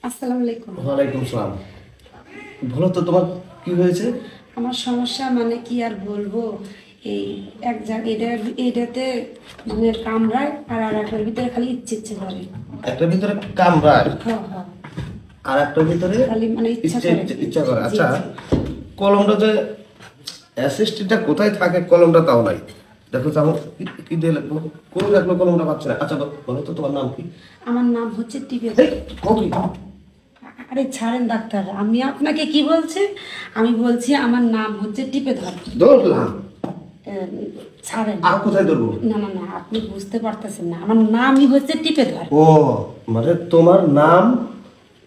আসসালামু আলাইকুম। ওয়ালাইকুম সালাম। বলো তো তোমার কি হয়েছে? আমার সমস্যা মানে কি আর বলবো, এই এক জায়গায় এটাতে মানে কামড়ায় আর একটার ভিতরে খালি ইচ্ছে ইচ্ছে করে। একটার ভিতরে কামড়ায় হ্যাঁ হ্যাঁ, আর একটার ভিতরে খালি মানে ইচ্ছা করে। ইচ্ছা করে। জি, আচ্ছা, জি। কলমটা যে অ্যাসিস্টটা কোথায় থাকে, কলমটা তাও নাই। দেখো তো আমার কি দিয়ে লাগলো, কোন লাগলো কলমটা পাচ্ছে না। আচ্ছা বলো তো তোমার নাম কি? আমার নাম হচ্ছে টিপে। এই, কবি। আরে ছাড়েন ডাক্তার, আমি আপনাকে কি বলছি? আমি বলছি আমার নাম হচ্ছে টিপে ধর। ধরলাম। আহ, ছাড়েন। আর কোথায় ধরবো? না না না, আপনি বুঝতে পারতেছেন না, আমার নামই হচ্ছে টিপে ধর। ও, মানে তোমার নাম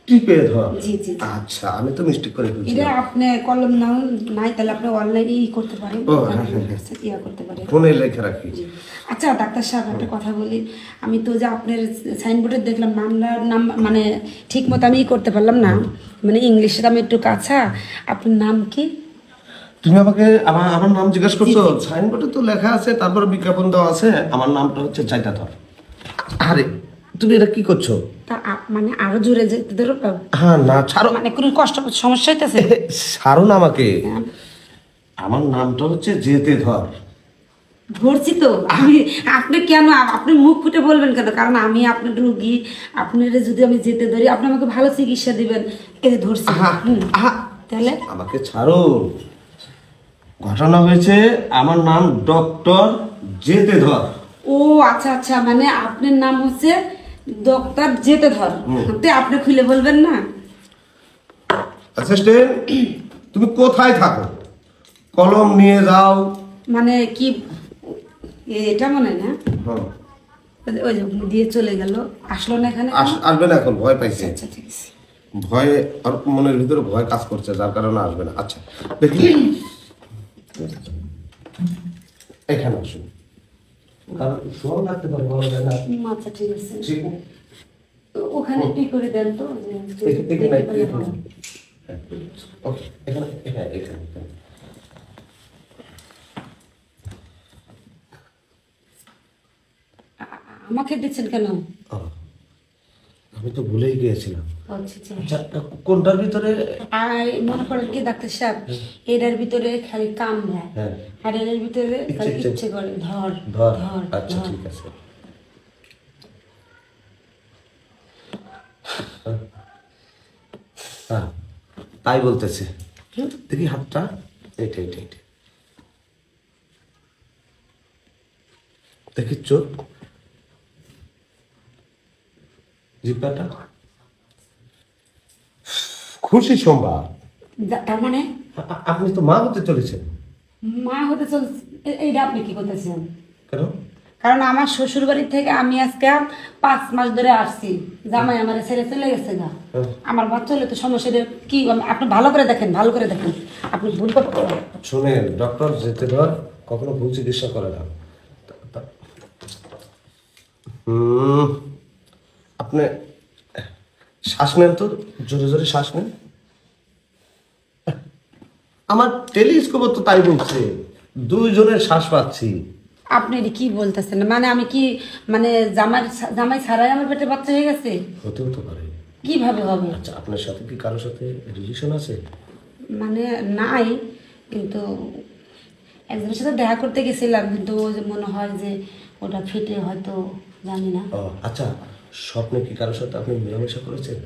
টিপে ধর। জি জি জি। আচ্ছা, আমি তো মিস্টেক করে ফেলছি। এটা আপনি কলম নাও নাই, তাহলে আপনি অনলাইনে করতে পারেন। ও, হ্যাঁ, হ্যাঁ, হ্যাঁ। ইয়া করতে পারেন। ফোনে লেখা রাখি। জি। আচ্ছা ডাক্তার সাহেব, একটা কথা বলি। আমি তো যে আপনার সাইনবোর্ডে দেখলাম মামলার নাম, মানে ঠিক মতো আমি করতে পারলাম না, মানে ইংলিশে আমি একটু কাঁচা। আপনার নাম কি? তুমি আমাকে আমার আমার নাম জিজ্ঞেস করছো? সাইনবোর্ডে তো লেখা আছে, তারপর বিজ্ঞাপন দেওয়া আছে। আমার নামটা হচ্ছে জাইতাধর। আরে তুমি এটা কি করছো? তা মানে আরো জোরে যেতে ধরো। হ্যাঁ, না ছাড়ো। মানে কোনো কষ্ট সমস্যা হইতেছে? ছাড়ো না আমাকে। আমার নামটা হচ্ছে যেতে ধর। ধরছি তো আমি। আপনি কেন, আপনি মুখ ফুটে বলবেন কেন? কারণ আমি আপনার রুগী, আপনার যদি আমি যেতে ধরি আপনি আমাকে ভালো চিকিৎসা দিবেন। এই যে ধরছি। তাহলে আমাকে ছাড়ো। ঘটনা হয়েছে, আমার নাম ডক্টর যেতে ধর। ও আচ্ছা আচ্ছা, মানে আপনার নাম হচ্ছে ডক্টর যেতে ধর। তো আপনি খুলে বলবেন না? অ্যাসিস্ট্যান্ট, তুমি কোথায় থাকো? কলম নিয়ে যাও। মানে কি এটা মনে না? হ্যাঁ। ওই যে দিয়ে চলে গেল, আসলো না এখানে। আসবে না এখন, ভয় পাইছে। আচ্ছা ঠিক আছে। ভয়ে আর মনের ভিতরে ভয় কাজ করছে, যার কারণে আসবে না। আচ্ছা দেখি, এখানে আসুন। কারণ শোয়াও লাগতে পারে, বলা যায় না। আচ্ছা ঠিক আছে। ঠিক। ওখানে কি করে দেন তো এখানে ওকে, এখানে এখানে এখানে আমাকে দিচ্ছেন কেন? আমি তো ভুলেই গিয়েছিলাম। আচ্ছা আচ্ছা। আচ্ছা, কোনটার ভিতরে? আর মনে করেন কি ডাক্তার সাহেব, এটার ভিতরে খালি কামড়ায় হ্যাঁ। আর এর ভিতরে খালি ইচ্ছে ইচ্ছে করে ধর ধর। ধর আচ্ছা ধর। ঠিক আছে। হ্যাঁ, তাই বলতেছে। দেখি হাতটা, এইটা এইটা এইটা দেখি, চোখ, জিব্বাটা। খুশি সংবাদ। তার মানে আপনি তো মা হতে চলেছেন। মা হতে চলছে? এইটা আপনি কি করতেছেন? কেন? কারণ আমার শ্বশুর বাড়ি থেকে আমি আজকে 5 মাস ধরে আসছি, জামাই আমার ছেড়ে চলে গেছে গা। আমার বাচ্চা হলে তো সমস্যা কি? আপনি ভালো করে দেখেন, ভালো করে দেখেন, আপনি ভুল করতে। শোনেন, ডক্টর যেতে ধর কখনো ভুল চিকিৎসা করে না। আপনি শ্বাস নেন তো, জোরে জোরে শ্বাস নেন। আমার টেলিস্কোপ তো তাই বলছে, 2 জনের শ্বাস পাচ্ছি। আপনি এটা কি বলতেছেন? মানে আমি কি, মানে জামাই ছাড়াই আমার পেটে বাচ্চা হয়ে গেছে? হতেও তো পারে। কিভাবে হবে? আচ্ছা, আপনার সাথে কি কারোর সাথে রিলেশন আছে? মানে নাই, কিন্তু একজনের সাথে দেখা করতে গেছিলাম, কিন্তু ও যে মনে হয় যে ওটা ফেটে হয়তো, জানি না। ও আচ্ছা, স্বপ্নে কি কারোর সাথে আপনি মেলামেশা করেছেন?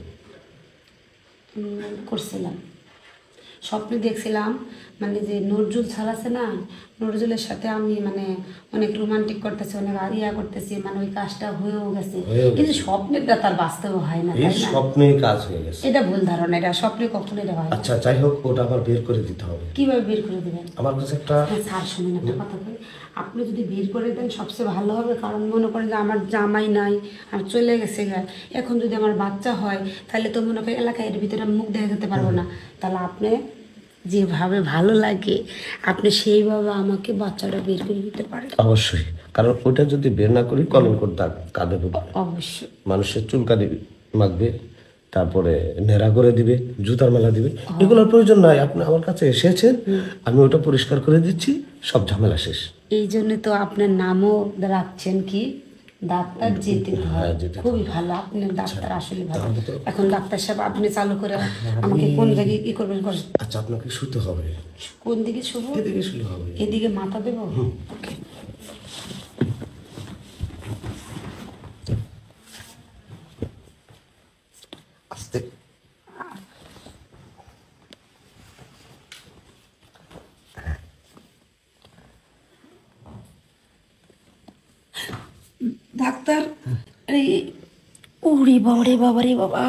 করছিলাম, স্বপ্নে দেখছিলাম, মানে যে নজরুল ছাড় আছে না, নজরুলের সাথে আমি মানে অনেক রোমান্টিক করতেছি, অনেক আরিয়া করতেছি, মানে ওই কাজটা হয়েও গেছে। কিন্তু স্বপ্নেরটা তার বাস্তব হয় না, এই তাই না? স্বপ্নেই কাজ হয়ে গেছে। এটা ভুল ধারণা, এটা স্বপ্নে কখনো এটা হয় না। আচ্ছা যাই হোক, ওটা আবার বের করে দিতে হবে। কিভাবে বের করে দেবেন? আমার কাছে একটা স্যার শুনুন একটা কথা বলি, আপনি যদি বের করে দেন সবচেয়ে ভালো হবে। কারণ মনে করেন যে আমার জামাই নাই আর চলে গেছে গা, এখন যদি আমার বাচ্চা হয় তাহলে তো মনে করেন এলাকায় এর ভিতরে মুখ দেখা যেতে পারবো না। তাহলে আপনি যেভাবে ভালো লাগে আপনি সেইভাবে আমাকে বাচ্চাটা বের করে দিতে পারেন। অবশ্যই, কারণ ওটা যদি বের না করি কলঙ্কর দাগ কাঁধে পড়বে। অবশ্যই। মানুষের চুলকানি মাখবে, তারপরে নেড়া করে দিবে, জুতার মেলা দিবে। এগুলোর প্রয়োজন নাই। আপনি আমার কাছে এসেছেন, আমি ওটা পরিষ্কার করে দিচ্ছি, সব ঝামেলা শেষ। এই জন্য তো আপনার নামও রাখছেন কি ডাক্তার যেতে হয় হ্যাঁ, যেতে খুবই ভালো, আপনি ডাক্তার আসলে ভালো। তাহলে তো- এখন ডাক্তার সাহেব আপনি চালু করে আমাকে কোন জায়গায় কি করবেন করেন। আচ্ছা, আপনাকে শুতে হবে, কোন দিকে শুভ? এদিকে শুলে হবে। এদিকে মাথা দেবো? আস্তে। ডাক্তার এই উড়ি বাবারে বাবারে বাবা,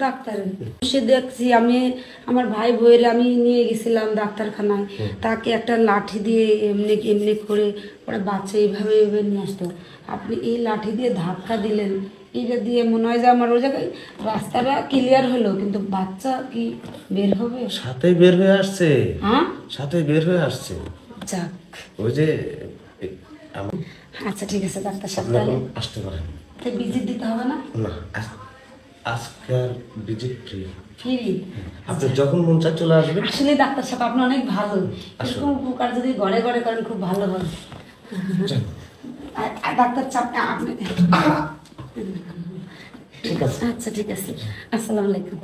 ডাক্তার সে দেখছি আমি আমার ভাই বইয়ের আমি নিয়ে গেছিলাম ডাক্তারখানায়, তাকে একটা লাঠি দিয়ে এমনি এমনি করে ওরা বাচ্চা এইভাবে এইভাবে নিয়ে আসতো, আপনি এই লাঠি দিয়ে ধাক্কা দিলেন, এটা দিয়ে মনে হয় যে আমার ওই জায়গায় রাস্তাটা ক্লিয়ার হলো, কিন্তু বাচ্চা কি বের হবে? সাথে বের হয়ে আসছে, হ্যাঁ সাথে বের হয়ে আসছে। যাক, ওই যে আমার আচ্ছা ঠিক আছে ডাক্তার সাহেব, আপনি তাহলে এখন আসতে পারেন। ভিজিট দিতে হবে না? না, আজকে আর ভিজিট ফ্রি। ফ্রি? আপনি যখন মন চায় চলে আসবেন। আসলে ডাক্তার সাহেব আপনি অনেক ভালো, এরকম উপকার যদি ঘরে ঘরে করেন খুব ভালো হয়। আর ডাক্তার চাপ আপনি, ঠিক আছে। আচ্ছা ঠিক আছে, আসসালামু আলাইকুম।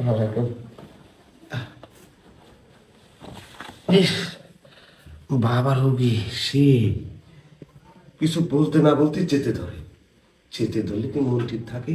বাবা রোগী সে কিছু বলতে না বলতে যেতে ধরে, যেতে ধরলে কি মন ঠিক থাকে?